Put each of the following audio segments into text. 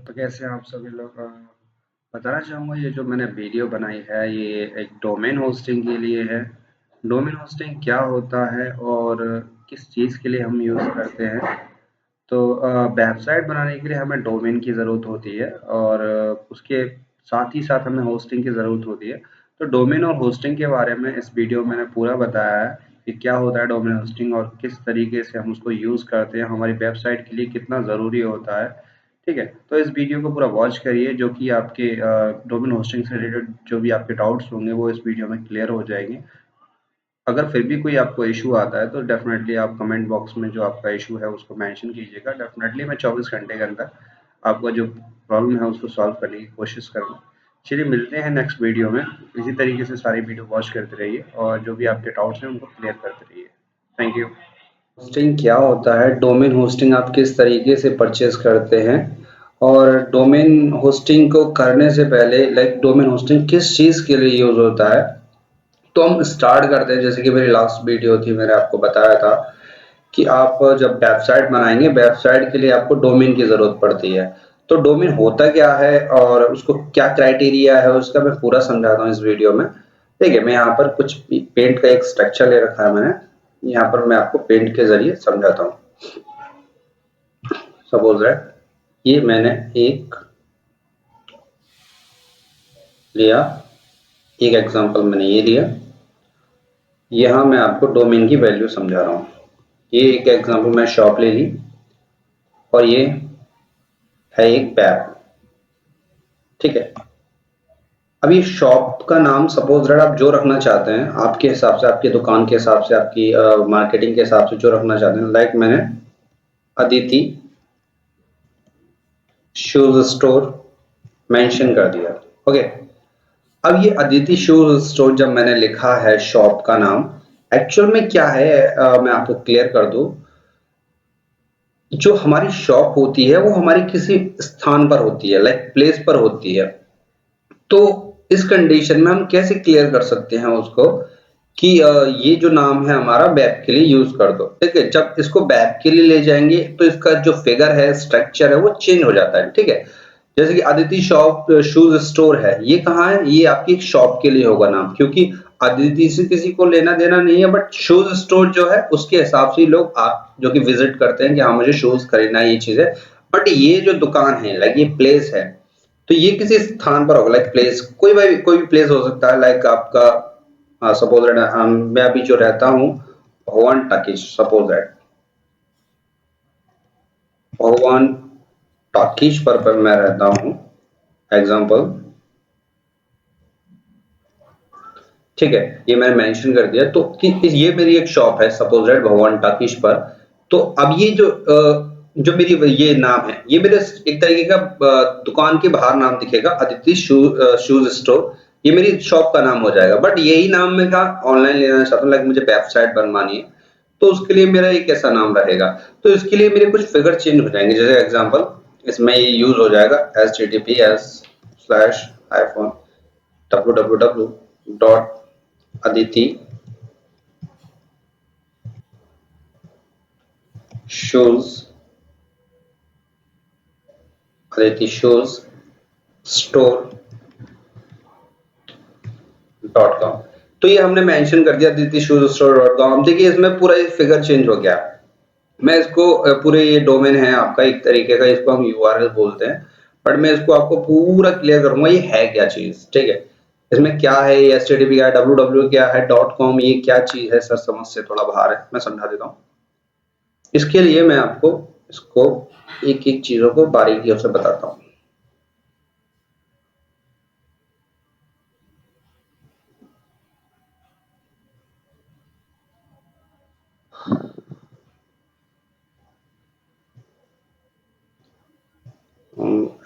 तो कैसे हैं आप सभी लोग। बताना चाहूँगा ये जो मैंने वीडियो बनाई है ये एक डोमेन होस्टिंग के लिए है। डोमेन होस्टिंग क्या होता है और किस चीज़ के लिए हम यूज़ करते हैं। तो वेबसाइट बनाने के लिए हमें डोमेन की ज़रूरत होती है और उसके साथ ही साथ हमें होस्टिंग की ज़रूरत होती है। तो डोमेन और होस्टिंग के बारे में इस वीडियो में मैंने पूरा बताया है कि क्या होता है डोमेन होस्टिंग और किस तरीके से हम उसको यूज़ करते हैं, हमारी वेबसाइट के लिए कितना ज़रूरी होता है। ठीक है, तो इस वीडियो को पूरा वॉच करिए जो कि आपके डोमेन होस्टिंग से रिलेटेड जो भी आपके डाउट्स होंगे वो इस वीडियो में क्लियर हो जाएंगे। अगर फिर भी कोई आपको इश्यू आता है तो डेफ़िनेटली आप कमेंट बॉक्स में जो आपका इश्यू है उसको मेंशन कीजिएगा। डेफ़िनेटली मैं 24 घंटे के अंदर आपका जो प्रॉब्लम है उसको सॉल्व करने की कोशिश करूँगा। चलिए मिलते हैं नेक्स्ट वीडियो में। इसी तरीके से सारी वीडियो वॉच करते रहिए और जो भी आपके डाउट्स हैं उनको क्लियर करते रहिए। Thank you. होस्टिंग क्या होता है? डोमेन होस्टिंग आप किस तरीके से परचेज करते हैं और डोमेन होस्टिंग को करने से पहले डोमेन होस्टिंग किस चीज़ के लिए यूज़ होता है। तो हम स्टार्ट करते हैं। जैसे कि मेरी लास्ट वीडियो थी, मैंने आपको बताया था कि आप जब वेबसाइट बनाएंगे, वेबसाइट के लिए आपको डोमेन की ज़रूरत पड़ती है। तो डोमेन होता क्या है और उसको क्या क्राइटेरिया है उसका मैं पूरा समझाता हूँ इस वीडियो में। ठीक है, मैं यहाँ पर कुछ पेंट का एक स्ट्रक्चर ले रखा है मैंने। यहाँ पर मैं आपको पेंट के ज़रिए समझाता हूँ। सपोज दैट ये मैंने एक लिया, एक एग्जांपल मैंने ये लिया। यहाँ मैं आपको डोमेन की वैल्यू समझा रहा हूँ। ये एक एग्जांपल मैं शॉप ले ली और ये है एक पैर। ठीक है, अब ये शॉप का नाम सपोज दैट आप जो रखना चाहते हैं आपके हिसाब से, आपकी दुकान के हिसाब से, आपकी मार्केटिंग के हिसाब से जो रखना चाहते हैं। लाइक मैंने अदिति शूज स्टोर मेंशन कर दिया। ओके, अब ये अदिति शूज स्टोर जब मैंने लिखा है शॉप का नाम, एक्चुअल में क्या है मैं आपको क्लियर कर दूं। जो हमारी शॉप होती है वो हमारी किसी स्थान पर होती है, लाइक प्लेस पर होती है। तो इस कंडीशन में हम कैसे क्लियर कर सकते हैं उसको कि ये जो नाम है हमारा वेब के लिए यूज कर दो। ठीक है, जब इसको वेब के लिए ले जाएंगे तो इसका जो फिगर है, स्ट्रक्चर है, वो चेंज हो जाता है। ठीक है, जैसे कि अदिति शॉप शूज स्टोर है, ये कहाँ है? ये आपकी एक शॉप के लिए होगा नाम, क्योंकि अदिति से किसी को लेना देना नहीं है, बट शूज स्टोर जो है उसके हिसाब से लोग आप जो कि विजिट करते हैं कि हाँ मुझे शूज खरीदना है, ये चीज है। बट ये जो दुकान है, लाइक ये प्लेस है, तो ये किसी स्थान पर होगा। लाइक प्लेस कोई भी प्लेस हो सकता है। लाइक आपका सपोज दैट मैं अभी जो रहता हूँ भगवान टाकीज, सपोज दैट भगवान टाकीज पर मैं रहता हूँ, एग्जाम्पल। ठीक है, ये मैंने मेंशन कर दिया तो कि ये मेरी एक शॉप है सपोज दैट भगवान टाकीज पर। तो अब ये जो मेरी ये नाम है, ये मेरे एक तरीके का दुकान के बाहर नाम दिखेगा, अदिति शूज स्टोर। ये मेरी शॉप का नाम हो जाएगा। बट यही नाम मैं का ऑनलाइन लेना चाहता हूँ, लाइक मुझे वेबसाइट बनवानी है, तो उसके लिए मेरा एक ऐसा नाम रहेगा। तो इसके लिए मेरे कुछ फिगर चेंज हो जाएंगे। जैसे एग्जाम्पल इसमें ये यूज हो जाएगा https://www.aditi shows aditi shows store.com। तो ये हमने मेंशन कर दिया aditi shoes store.com। देखिए इसमें पूरा ये फिगर चेंज हो गया। मैं इसको पूरे ये डोमेन है आपका एक तरीके का, इसको हम यूआरएल बोलते हैं। बट मैं इसको आपको पूरा क्लियर करूंगा ये है क्या चीज। ठीक है, इसमें क्या है, ये एचटीटीपी क्या है, www क्या है, .com ये क्या चीज है, सर समझ से थोड़ा बाहर है, मैं समझा देता हूँ। इसके लिए मैं आपको इसको एक एक चीजों को बारीकियों से बताता हूँ।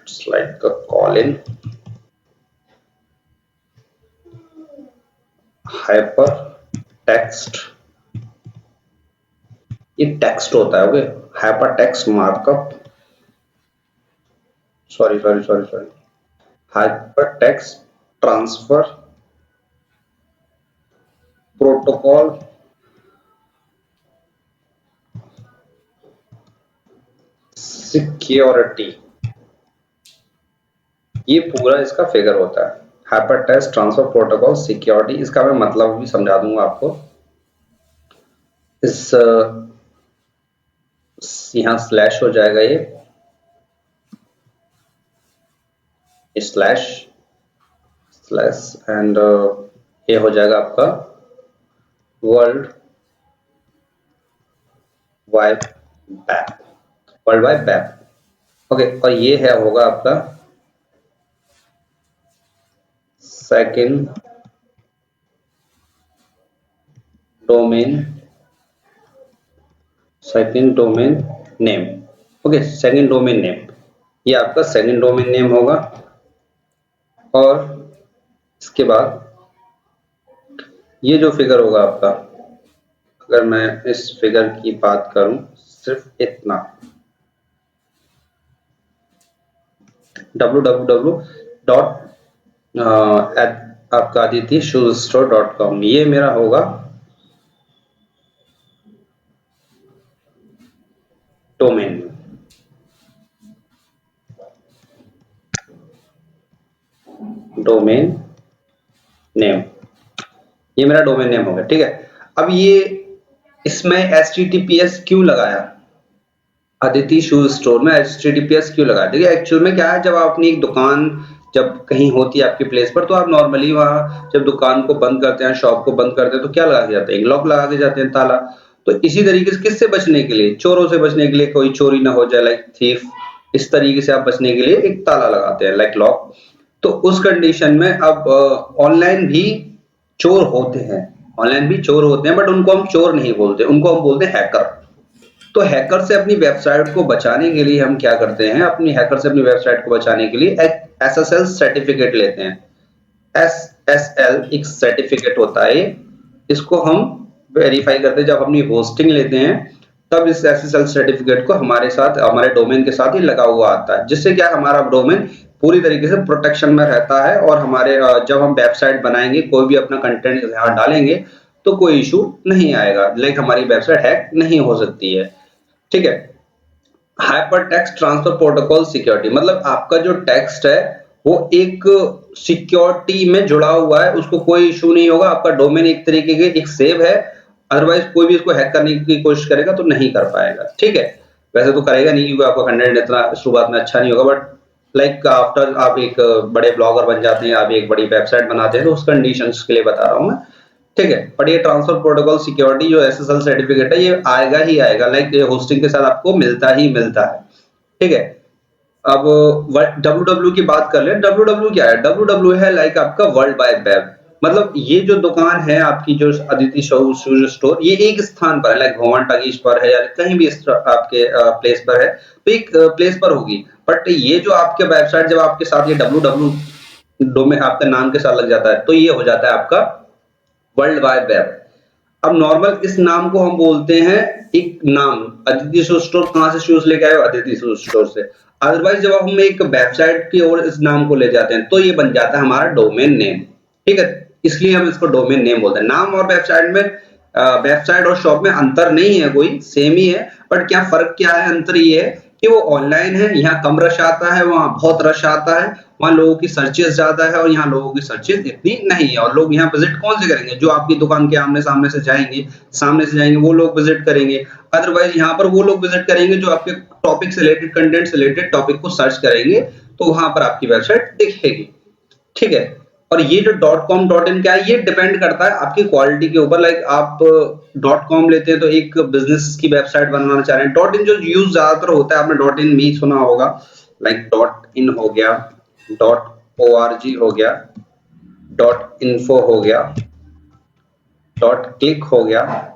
It's like a call in hyper text. ये टेक्स्ट होता है। Okay, hyper text markup, sorry hyper text transfer protocol security. ये पूरा इसका फिगर होता है। Hyper text transfer protocol security, इसका मैं मतलब भी समझा दूंगा आपको। इस यहाँ स्लैश हो जाएगा, ये स्लैश स्लैश एंड ये हो जाएगा आपका world wide web, world wide web. Okay, और ये है होगा आपका second domain, second domain name. Okay, second domain name, ये आपका सेकंड डोमेन नेम होगा। और इसके बाद ये जो फिगर होगा आपका, अगर मैं इस फिगर की बात करूं, सिर्फ इतना www डॉट आपका Aditi shoes store dot com, ये मेरा होगा डोमेन। डोमेन नेम, ये मेरा डोमेन नेम होगा, ठीक है। अब ये इसमें HTTPS क्यों लगाया, अदिति शूज स्टोर में HTTPS क्यों लगाया? देखिए एक्चुअल में क्या है, जब आप अपनी एक दुकान जब कहीं होती है आपकी प्लेस पर, तो आप नॉर्मली वहां जब दुकान को बंद करते हैं, शॉप को बंद करते हैं, तो क्या लगा के जाते हैं? एक लॉक लगा के जाते हैं, ताला। तो इसी तरीके से किससे बचने के लिए, चोरों से बचने के लिए, कोई चोरी ना हो जाए, लाइक थीफ, इस तरीके से आप बचने के लिए एक ताला लगाते हैं, लाइक लॉक। तो उस कंडीशन में अब ऑनलाइन भी चोर होते हैं, ऑनलाइन भी चोर होते हैं, बट उनको हम चोर नहीं बोलते, उनको हम बोलते हैं हैकर। तो हैकर से अपनी वेबसाइट को बचाने के लिए हम क्या करते हैं, अपनी हैकर से अपनी वेबसाइट को बचाने के लिए एक SSL सर्टिफिकेट लेते हैं। SSL एक सर्टिफिकेट होता है, इसको हम वेरीफाई करते हैं जब अपनी होस्टिंग लेते हैं, तब इस SSL सर्टिफिकेट को हमारे साथ, हमारे डोमेन के साथ ही लगा हुआ आता है, जिससे क्या हमारा डोमेन पूरी तरीके से प्रोटेक्शन में रहता है। और हमारे जब हम वेबसाइट बनाएंगे, कोई भी अपना कंटेंट यहाँ डालेंगे, तो कोई इशू नहीं आएगा, लाइक हमारी वेबसाइट हैक नहीं हो सकती है, ठीक है। Hyper text transfer protocol security, मतलब आपका जो टेक्स्ट है वो एक सिक्योरिटी में जुड़ा हुआ है, उसको कोई इशू नहीं होगा, आपका डोमेन एक तरीके के एक सेव है, अदरवाइज कोई भी इसको हैक करने की कोशिश करेगा तो नहीं कर पाएगा, ठीक है। वैसे तो करेगा नहीं, क्योंकि आपका कंटेंट इतना शुरुआत में अच्छा नहीं होगा, बट लाइक आफ्टर आप एक बड़े ब्लॉगर बन जाते हैं, आप एक बड़ी वेबसाइट बनाते हैं, तो उस कंडीशंस के लिए बता रहा हूं मैं, ठीक है। बट ये ट्रांसफर प्रोटोकॉल सिक्योरिटी जो SSL सर्टिफिकेट है, ये आएगा ही आएगा, लाइक ये होस्टिंग के साथ आपको मिलता ही मिलता है, ठीक है। अब www की बात कर ले, www क्या है? www है लाइक आपका वर्ल्ड वाइड वेब, मतलब ये जो दुकान है आपकी, जो अदिति शूज स्टोर, ये एक स्थान पर है, लाइक भवन टगीज पर है या कहीं भी आपके प्लेस पर है, तो एक प्लेस पर होगी। बट ये जो आपके वेबसाइट, जब आपके साथ ये www डोमेन आपके नाम के साथ लग जाता है, तो ये हो जाता है आपका वर्ल्ड वाइड वेब। अब नॉर्मल इस नाम को हम बोलते हैं एक नाम, अदिति शूज स्टोर कहां से शूज लेके आए हो? अदिति शूज स्टोर से। अदरवाइज जब हम एक वेबसाइट की ओर इस नाम को ले जाते हैं, तो ये बन जाता है हमारा डोमेन नेम, ठीक है। इसलिए हम इसको डोमेन नेम बोलते हैं। नाम और वेबसाइट में, वेबसाइट और शॉप में अंतर नहीं है, कोई सेम ही है, बट क्या फर्क क्या है, अंतर ये है कि वो ऑनलाइन है, यहाँ कम रश आता है, वहां बहुत रश आता है, वहां लोगों की सर्चेस ज्यादा है, और यहाँ लोगों की सर्चेस इतनी नहीं है। और लोग यहाँ विजिट कौन से करेंगे? जो आपकी दुकान के आमने सामने से जाएंगे, सामने से जाएंगे, वो लोग विजिट करेंगे। अदरवाइज यहाँ पर वो लोग विजिट करेंगे जो आपके टॉपिक से रिलेटेड, कंटेंट से रिलेटेड टॉपिक को सर्च करेंगे, तो वहां पर आपकी वेबसाइट दिखेगी, ठीक है। और ये जो .com .in क्या है, ये डिपेंड करता है आपकी क्वालिटी के ऊपर, लाइक आप .com लेते हैं तो एक बिजनेस की वेबसाइट बनवाना चाह रहे हैं, .in जो यूज ज्यादातर होता है, आपने .in भी सुना होगा, लाइक .in हो गया, .org हो गया, .info हो गया, .click हो गया,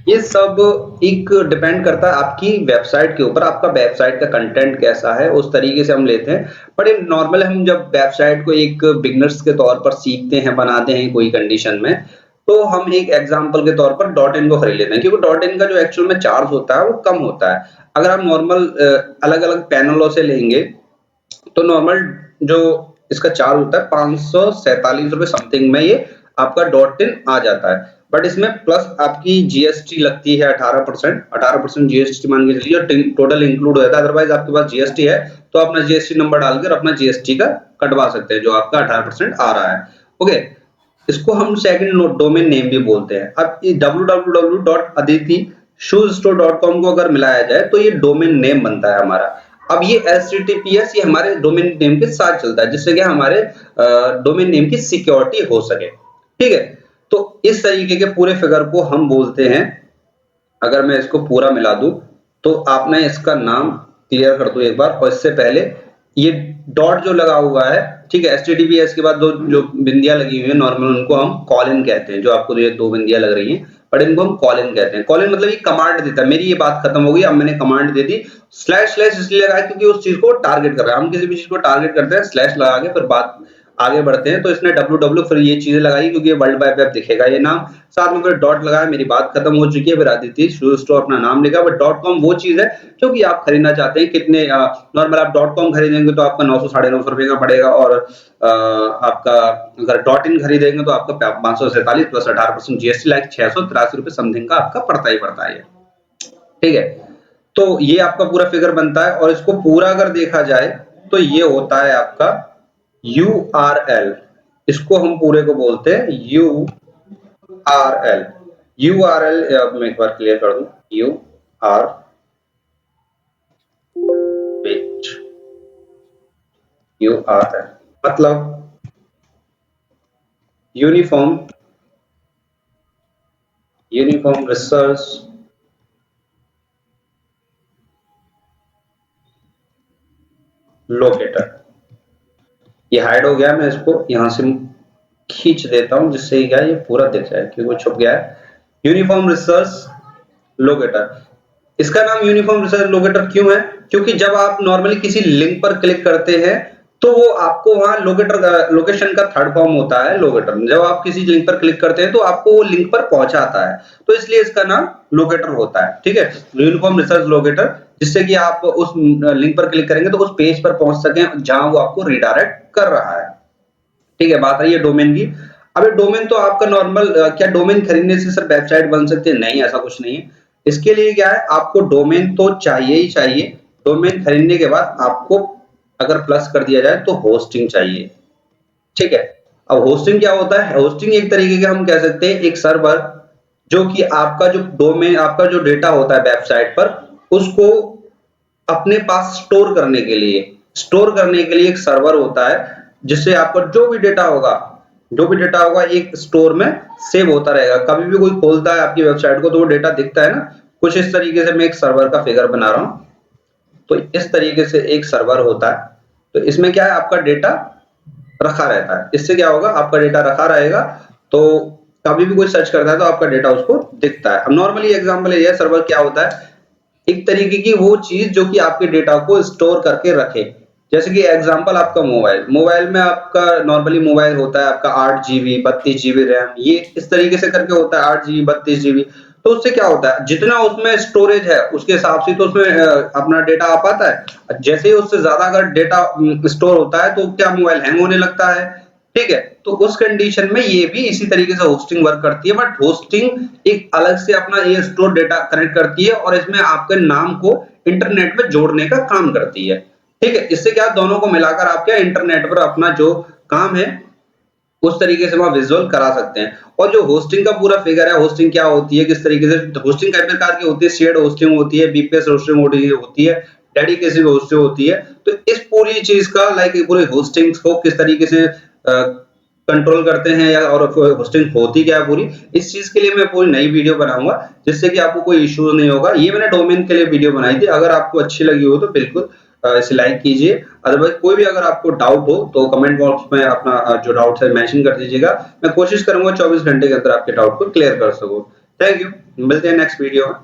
ये सब एक डिपेंड करता है आपकी वेबसाइट के ऊपर, आपका वेबसाइट का कंटेंट कैसा है, उस तरीके से हम लेते हैं। बट इन नॉर्मल हम जब वेबसाइट को एक बिगनर्स के तौर पर सीखते हैं, बनाते हैं कोई कंडीशन में, तो हम एक एग्जांपल के तौर पर .in को खरीद लेते हैं, क्योंकि .in का जो एक्चुअल में चार्ज होता है वो कम होता है। अगर आप नॉर्मल अलग-अलग पैनलों से लेंगे, तो नॉर्मल जो इसका चार्ज होता है 547 रुपए समथिंग में ये आपका .in आ जाता है। बट इसमें प्लस आपकी जीएसटी लगती है 18%, 18% जीएसटी मान के चलिए, टोटल इंक्लूड हो जाता है। अदरवाइज आपके पास जीएसटी है तो अपना जीएसटी नंबर डालकर अपना जीएसटी का कटवा सकते हैं, जो आपका 18% आ रहा है। ओके, इसको हम सेकंड डोमेन नेम भी बोलते हैं। अब ये www.aditishozstore.com को अगर मिलाया जाए तो ये डोमेन नेम बनता है हमारा। अब ये HTTPS ये हमारे डोमेन नेम के साथ चलता है, जिससे कि हमारे डोमेन नेम की सिक्योरिटी हो सके। ठीक है, तो इस तरीके के पूरे फिगर को हम बोलते हैं। अगर मैं इसको पूरा मिला दूं तो आपने इसका नाम क्लियर कर दो एक बार, और इससे पहले ये डॉट जो लगा हुआ है, ठीक है, HTTPS के बाद दो जो बिंदियां लगी हुई है नॉर्मल, उनको हम कॉलन कहते हैं। जो आपको ये दो बिंदियां लग रही हैं, बट इनको हम कॉलन कहते हैं। कॉलन मतलब ये कमांड देता है। मेरी ये बात खत्म हो गई, अब मैंने कमांड दे दी। स्लैश स्लैश इसलिए लगाया क्योंकि उस चीज को टारगेट कर रहा है। हम किसी भी चीज को टारगेट करते हैं स्लैश लगा के, फिर बात आगे बढ़ते हैं। तो इसने www फिर ये चीजें लगाई क्योंकि ये वर्ल्ड वाइड वेब दिखेगा ये नाम, साथ में फिर डॉट लगाया। मेरी बात खत्म हो चुकी है। फिर आदित्य शूज स्टोर अपना नाम लिखा। बट .com वो चीज है जो कि आप खरीदना चाहते हैं। कितने नॉर्मल आप .com खरीदेंगे तो आपका 900 950 रुपए का पड़ेगा, और आपका अगर .in खरीदेंगे तो आपका 547 प्लस 18% जीएसटी लाइक 683 रुपए समथिंग का आपका पड़ता ही पड़ता है। ठीक है, तो ये आपका पूरा फिगर बनता है। और इसको पूरा अगर देखा जाए तो ये होता है आपका URL। इसको हम पूरे को बोलते हैं URL। URL मैं एक बार क्लियर कर दूं, URL मतलब यूनिफॉर्म रिसर्च लोकेटर। ये हाइड हो गया, मैं इसको यहां से खींच देता हूं जिससे क्या ये पूरा दिख जाए, क्योंकि छुप गया है। यूनिफॉर्म रिसर्च लोकेटर, इसका नाम यूनिफॉर्म रिसर्च लोकेटर क्यों है? क्योंकि जब आप नॉर्मली किसी लिंक पर क्लिक करते हैं तो वो आपको वहां लोकेशन का थर्ड फॉर्म होता है लोकेटर। जब आप किसी लिंक पर क्लिक करते हैं तो आपको वो लिंक पर पहुंचाता है, तो इसलिए इसका नाम लोकेटर होता है। ठीक है, यूनिफॉर्म रिसर्च लोकेटर, जिससे कि आप उस लिंक पर क्लिक करेंगे तो उस पेज पर पहुंच सकें जहां वो आपको रिडायरेक्ट कर रहा है। ठीक है, बात रही है डोमेन की। अब डोमेन तो आपका नॉर्मल, क्या डोमेन खरीदने से सिर्फ वेबसाइट बन सकती है? नहीं, ऐसा कुछ नहीं है। इसके लिए क्या है, आपको डोमेन तो चाहिए ही चाहिए। डोमेन खरीदने के बाद आपको अगर प्लस कर दिया जाए तो होस्टिंग चाहिए। ठीक है, अब होस्टिंग क्या होता है? होस्टिंग एक तरीके के हम कह सकते हैं एक सर्वर, जो कि आपका जो डोमेन, आपका जो डेटा होता है वेबसाइट पर, उसको अपने पास स्टोर करने के लिए एक सर्वर होता है, जिससे आपका जो भी डेटा होगा एक स्टोर में सेव होता रहेगा। कभी भी कोई खोलता है आपकी वेबसाइट को तो वो डेटा दिखता है ना, कुछ इस तरीके से। मैं एक सर्वर का फिगर बना रहा हूं, तो इस तरीके से एक सर्वर होता है। तो इसमें क्या है, आपका डेटा रखा रहता है। इससे क्या होगा, आपका डेटा रखा रहेगा तो कभी भी कोई सर्च करता है तो आपका डेटा उसको दिखता है। अब नॉर्मली एग्जांपल है, सर्वर क्या होता है, एक तरीके की वो चीज जो कि आपके डेटा को स्टोर करके रखे। जैसे कि एग्जांपल आपका मोबाइल में आपका नॉर्मली मोबाइल होता है आपका 8 GB 32 GB रैम, ये इस तरीके से करके होता है 8 GB 32 GB। तो उससे क्या होता है, जितना उसमें स्टोरेज है उसके हिसाब से तो उसमें अपना डेटा आ पाता है। जैसे ही उससे ज्यादा अगर डेटा स्टोर होता है तो क्या मोबाइल हैंग होने लगता है। ठीक है, तो उस कंडीशन में ये भी इसी तरीके से होस्टिंग वर्क करती है। बट होस्टिंग एक अलग से अपना ये स्टोर डेटा कनेक्ट करती है और इसमें आपके नाम को इंटरनेट में जोड़ने का काम करती है। ठीक है, इससे क्या दोनों को मिलाकर आप क्या इंटरनेट पर अपना जो काम है उस तरीके से वहां विजुअल करा सकते हैं। और जो होस्टिंग का पूरा फिगर है, होस्टिंग क्या होती है, किस तरीके से होस्टिंग कई प्रकार की होती है। शेयर्ड होस्टिंग होती है, बीपीएस होस्टिंग होती है, डेडिकेटेड होस्टिंग होती है। तो इस पूरी चीज का पूरे होस्टिंग को किस तरीके से कंट्रोल करते हैं या और होस्टिंग होती क्या है पूरी, इस चीज के लिए मैं पूरी नई वीडियो बनाऊंगा, जिससे कि आपको कोई इश्यू नहीं होगा। ये मैंने डोमेन के लिए वीडियो बनाई थी। अगर आपको अच्छी लगी हो तो बिल्कुल इसे लाइक कीजिए। अदरवाइज कोई भी अगर आपको डाउट हो तो कमेंट बॉक्स में अपना जो डाउट है मेंशन कर दीजिएगा। मैं कोशिश करूंगा 24 घंटे के अंदर आपके डाउट को क्लियर कर सकूं। थैंक यू, मिलते हैं नेक्स्ट वीडियो में।